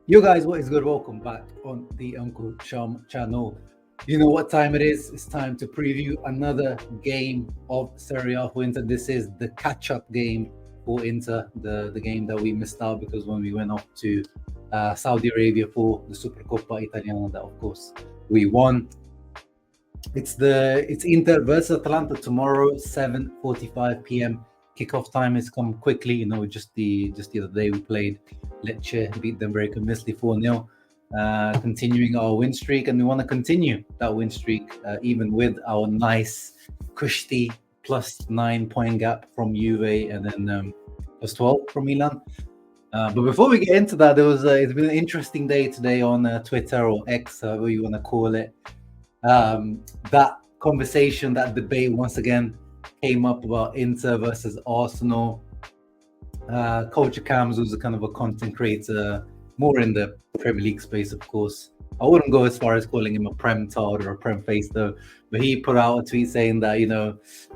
Yo guys, what is good? Welcome back on the Uncle Sharma channel. You know what time it is? It's time to preview another game of Serie A for Inter. This is the catch-up game for Inter, the game that we missed out because when we went off to Saudi Arabia for the Supercoppa Italiana, that of course we won. It's Inter versus Atalanta tomorrow, 7:45 p.m. Kickoff time has come quickly. You know, just the other day we played Lecce, beat them very convincingly 4-0. Continuing our win streak, and we want to continue that win streak even with our nice cushy plus 9 point gap from Juve and then plus 12 from Milan. But before we get into that, it's been an interesting day today on Twitter or X, however you want to call it. That conversation, that debate once again came up about Inter versus Arsenal. Culture Cams was a kind of a content creator, more in the Premier League space, of course. I wouldn't go as far as calling him a Prem Tard or a Prem Face though, but he put out a tweet saying that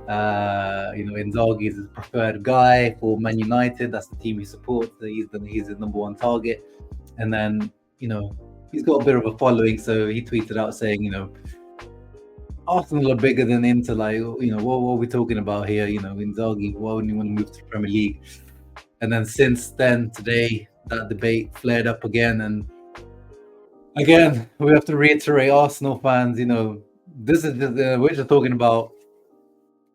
Inzaghi is his preferred guy for Man United. That's the team he supports. He's the number one target, and then he's got a bit of a following, so he tweeted out saying, Arsenal are bigger than Inter. Like, what are we talking about here? Inzaghi, why wouldn't you want to move to the Premier League? And then since then, today, that debate flared up again. And again, we have to reiterate, Arsenal fans, this is we're just talking about,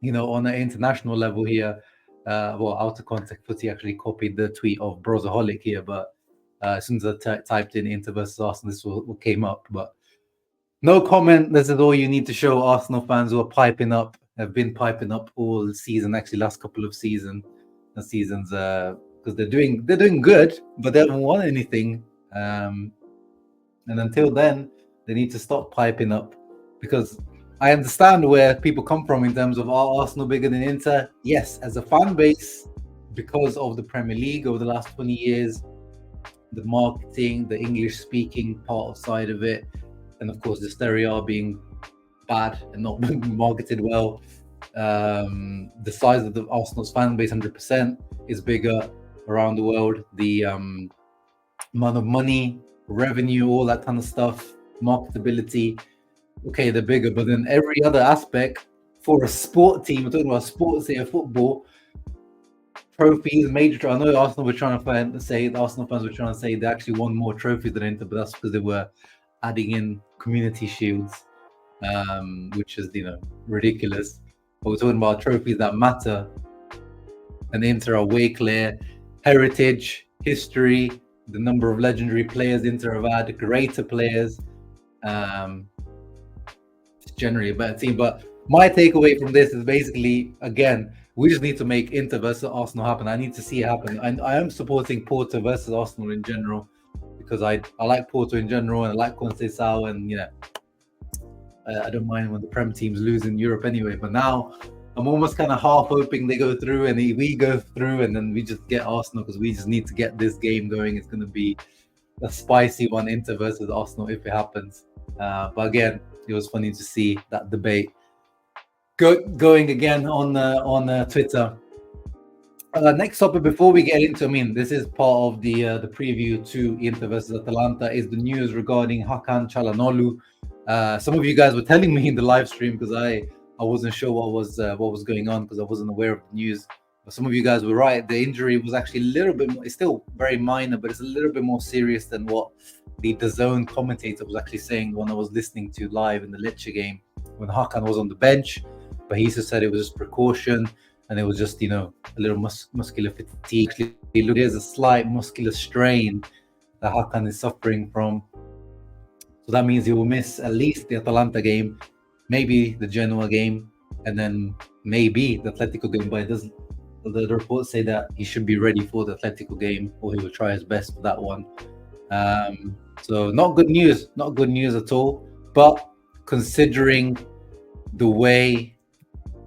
on an international level here. Out of context, Footy actually copied the tweet of Brozaholic here, but as soon as I typed in Inter versus Arsenal, this was what came up. But no comment. This is all you need to show Arsenal fans who are have been piping up all season, actually last couple of seasons, because they're doing good, but they haven't won anything. And until then, they need to stop piping up, because I understand where people come from in terms of, are Arsenal bigger than Inter? Yes, as a fan base, because of the Premier League over the last 20 years, the marketing, the English-speaking part side of it, and of course the Serie A being bad and not marketed well. The size of the Arsenal's fan base, 100%, is bigger around the world. The amount of money, revenue, all that kind of stuff, marketability, okay, they're bigger. But then every other aspect for a sport team, we're talking about sports here, football, trophies, major. I know Arsenal were trying to say, the Arsenal fans were trying to say they actually won more trophies than Inter, but that's because they were adding in community shields, which is ridiculous. But we're talking about trophies that matter, and Inter are way clear. Heritage, history, the number of legendary players Inter have had, greater players. It's generally a better team. But my takeaway from this is basically, again, we just need to make Inter versus Arsenal happen. I need to see it happen. And I am supporting Porto versus Arsenal in general, because I like Porto in general, and I like Conceição, and I don't mind when the Prem teams lose in Europe anyway. But now I'm almost kind of half hoping they go through, and we go through, and then we just get Arsenal, because we just need to get this game going. It's going to be a spicy one, Inter versus Arsenal, if it happens. But again, it was funny to see that debate going again on Twitter. Next topic before we get into, this is part of the preview to Inter versus Atalanta, is the news regarding Hakan Çalhanoğlu. Some of you guys were telling me in the live stream, because I wasn't sure what was going on, because I wasn't aware of the news. But some of you guys were right. The injury was actually a little bit more, it's still very minor, but it's a little bit more serious than what the DAZN commentator was actually saying when I was listening to live in the Lecce game, when Hakan was on the bench. But he just said it was just precaution, and it was just, a little muscular fatigue. Actually, there's a slight muscular strain that Hakan is suffering from. So that means he will miss at least the Atalanta game, maybe the Genoa game, and then maybe the Atletico game. But the reports say that he should be ready for the Atletico game, or he will try his best for that one. So not good news at all. But considering the way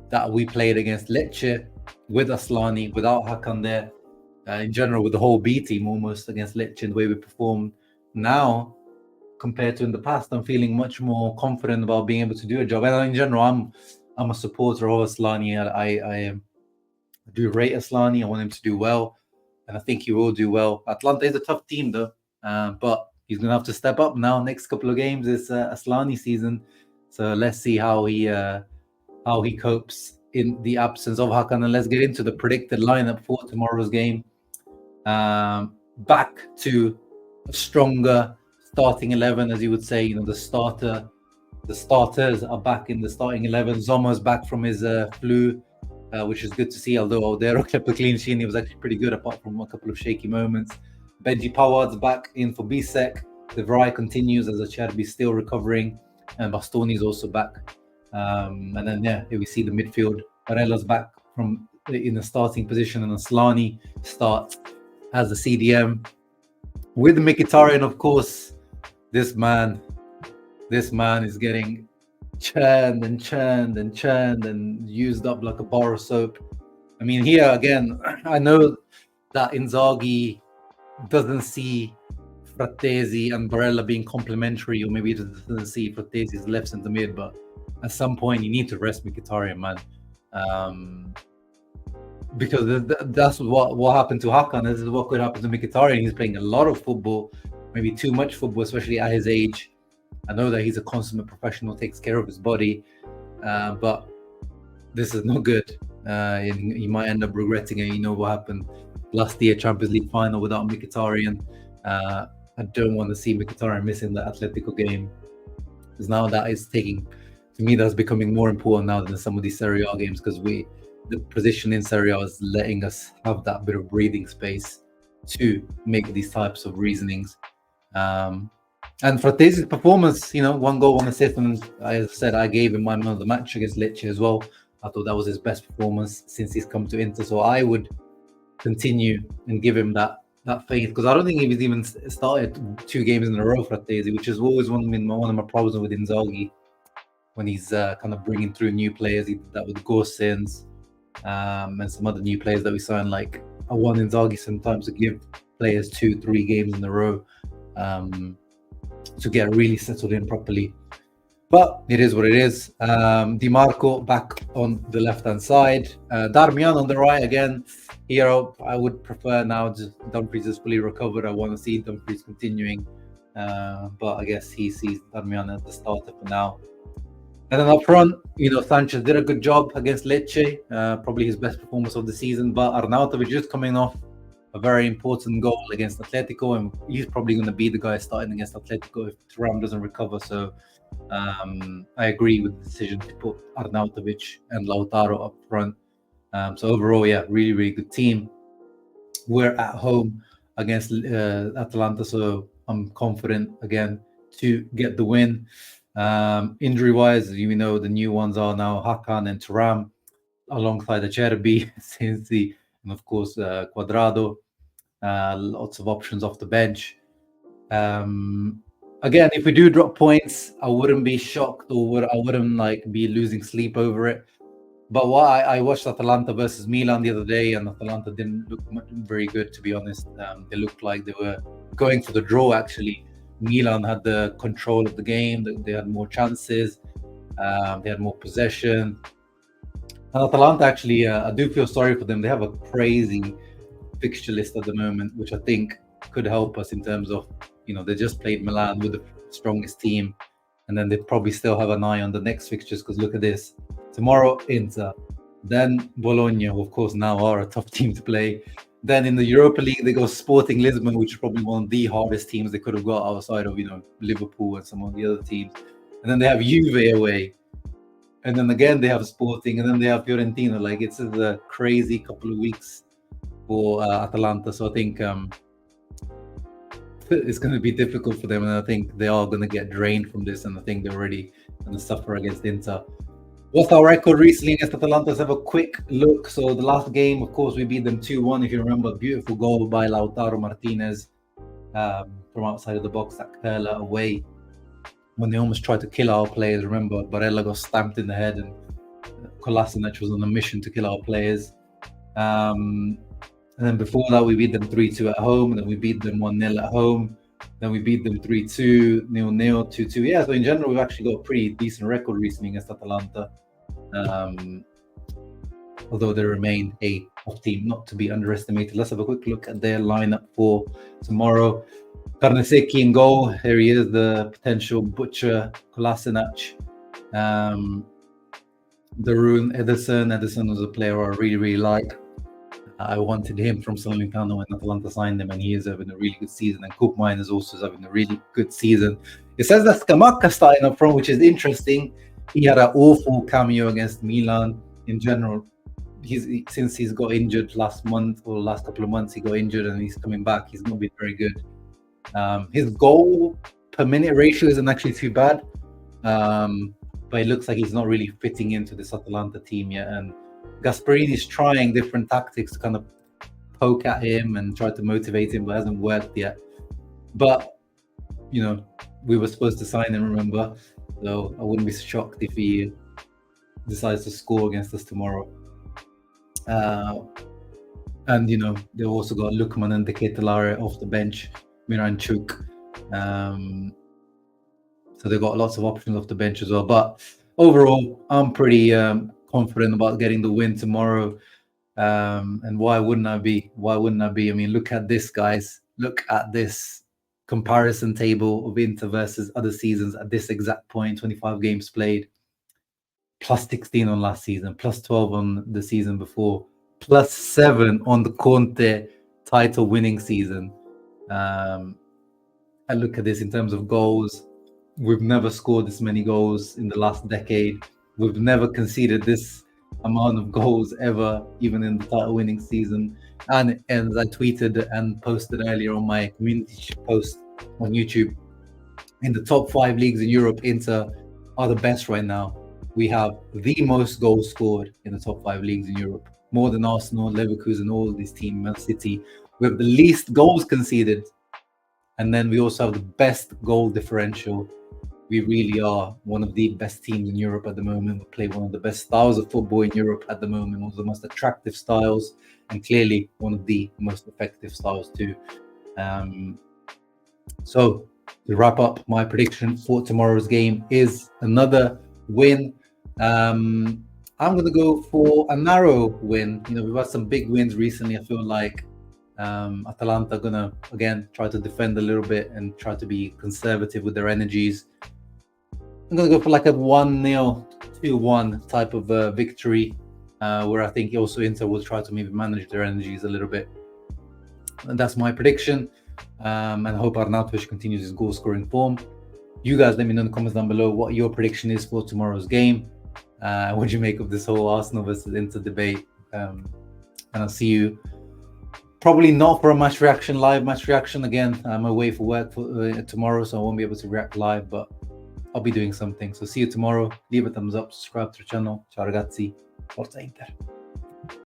that we played against Lecce with Asllani, without Hakan there, in general with the whole B team almost against Lecce, and the way we performed now compared to in the past, I'm feeling much more confident about being able to do a job. And in general, I'm a supporter of Asllani. I do rate Asllani. I want him to do well, and I think he will do well. Atalanta is a tough team though. But he's going to have to step up now. Next couple of games is Asllani season, so let's see how he copes in the absence of Hakan. And let's get into the predicted lineup for tomorrow's game. Back to a stronger starting 11, as you would say. The starters are back in the starting 11. Zoma's back from his flu, which is good to see. Although Odero kept a clean sheet, he was actually pretty good apart from a couple of shaky moments. Benji Pavard's back in for Bisek. The Vry continues as Acerbi still recovering, and Bastoni's also back. And then here we see the midfield. Barella's back from in the starting position, and Asllani starts as the CDM with Mkhitaryan. Of course, this man is getting churned and used up like a bar of soap. I mean, here again, I know that Inzaghi doesn't see Frattesi and Barella being complementary, or maybe he doesn't see Frattesi's left centre mid, but at some point you need to rest Mkhitaryan, man. Because that's what happened to Hakan. This is what could happen to Mkhitaryan. He's playing a lot of football, maybe too much football, especially at his age. I know that he's a consummate professional, takes care of his body, but this is no good. He might end up regretting it. You know what happened last year, Champions League final without Mkhitaryan. I don't want to see Mkhitaryan missing the Atletico game, because now that is taking, to me, that's becoming more important now than some of these Serie A games, because the position in Serie A is letting us have that bit of breathing space to make these types of reasonings. And Frattesi's performance, 1 goal, 1 assist, and as I said, I gave him my man of the match against Lecce as well. I thought that was his best performance since he's come to Inter, so I would continue and give him that faith, because I don't think he's even started 2 games in a row, Frattesi, which is always one of my problems with Inzaghi when he's kind of bringing through new players. He did that with Gosens and some other new players that we signed. Like, I want Inzaghi sometimes to give players 2-3 games in a row to get really settled in properly. But it is what it is. Di Marco back on the left-hand side. Darmian on the right again. Here, I would prefer now just Dumfries is fully recovered. I want to see Dumfries continuing. But I guess he sees Darmian as the starter for now. And then up front, Sanchez did a good job against Lecce. Probably his best performance of the season. But Arnautovic just coming off a very important goal against Atletico, and he's probably going to be the guy starting against Atletico if Thuram doesn't recover. So I agree with the decision to put Arnautovic and Lautaro up front. So overall, yeah, really, really good team. We're at home against Atalanta, so I'm confident again to get the win. Injury-wise, the new ones are now Hakan and Thuram alongside Acerbi, and of course Cuadrado. Lots of options off the bench. Again, if we do drop points, I wouldn't be shocked, or I wouldn't be losing sleep over it. But I watched Atalanta versus Milan the other day, and Atalanta didn't look very good, to be honest. They looked like they were going for the draw, actually. Milan had the control of the game. They had more chances. They had more possession. And Atalanta, actually, I do feel sorry for them. They have a crazy fixture list at the moment, which I think could help us in terms of, they just played Milan with the strongest team, and then they probably still have an eye on the next fixtures, because look at this. Tomorrow, Inter, then Bologna, who of course now are a tough team to play. Then in the Europa League, they go Sporting Lisbon, which is probably one of the hardest teams they could have got outside of, Liverpool and some of the other teams. And then they have Juve away. And then again, they have Sporting, and then they have Fiorentina. It's a crazy couple of weeks for Atalanta. So I think it's going to be difficult for them, and I think they are going to get drained from this, and I think they're already going to suffer against Inter. What's our record recently against Atalanta? Let's have a quick look. So the last game, of course, we beat them 2-1. If you remember, beautiful goal by Lautaro Martinez from outside of the box at Perla away, when they almost tried to kill our players. Remember, Barella got stamped in the head, and Kolasinac was on a mission to kill our players. And then before that, we beat them 3-2 at home, and then we beat them 1-0 at home. Then we beat them 3-2, 0-0, 2-2. Yeah, so in general, we've actually got a pretty decent record recently against Atalanta. Although they remain a tough team, not to be underestimated. Let's have a quick look at their lineup for tomorrow. Karnaseki in goal. Here he is, the potential butcher. Kolasinac. Darun Ederson. Ederson was a player I really like. I wanted him from Salernitana when Atalanta signed him, and he is having a really good season. And Koopmine is also having a really good season. It says that Scamacca starting up front, which is interesting. He had an awful cameo against Milan. In general, since he's got injured last month or last couple of months, he got injured and he's coming back. He's not been very good. His goal per minute ratio isn't actually too bad, but it looks like he's not really fitting into this Atalanta team yet. And Gasparini's trying different tactics to kind of poke at him and try to motivate him, but it hasn't worked yet. But, you know, we were supposed to sign him, remember? So I wouldn't be shocked if he decides to score against us tomorrow. And, you know, they've also got Lukman and Ketelare off the bench, Miranchuk. So they've got lots of options off the bench as well. But overall, I'm pretty confident about getting the win tomorrow. And why wouldn't I be? Why wouldn't I be? I mean, look at this, guys. Look at this comparison table of Inter versus other seasons at this exact point. 25 games played, plus 16 on last season, plus 12 on the season before, plus 7 on the Conte title winning season. And look at this in terms of goals. We've never scored this many goals in the last decade. We've never conceded this amount of goals ever, even in the title winning season. And as I tweeted and posted earlier on my community post on YouTube, in the top 5 leagues in Europe, Inter are the best right now. We have the most goals scored in the top 5 leagues in Europe, more than Arsenal, Leverkusen, all these teams, Man City. We have the least goals conceded. And then we also have the best goal differential. We really are one of the best teams in Europe at the moment. We play one of the best styles of football in Europe at the moment, one of the most attractive styles, and clearly one of the most effective styles too. So to wrap up, my prediction for tomorrow's game is another win. I'm going to go for a narrow win. You know, we've had some big wins recently. I feel like Atalanta are going to, again, try to defend a little bit and try to be conservative with their energies. I'm going to go for like a 1-0, 2-1 type of victory, where I think also Inter will try to maybe manage their energies a little bit. And that's my prediction. And I hope Arnautovic continues his goal-scoring form. You guys let me know in the comments down below what your prediction is for tomorrow's game. What do you make of this whole Arsenal versus Inter debate? And I'll see you probably not for a live match reaction. Again, I'm away for work tomorrow, so I won't be able to react live, but I'll be doing something. So see you tomorrow. Leave a thumbs up, subscribe to the channel. Ciao ragazzi, Forza Inter.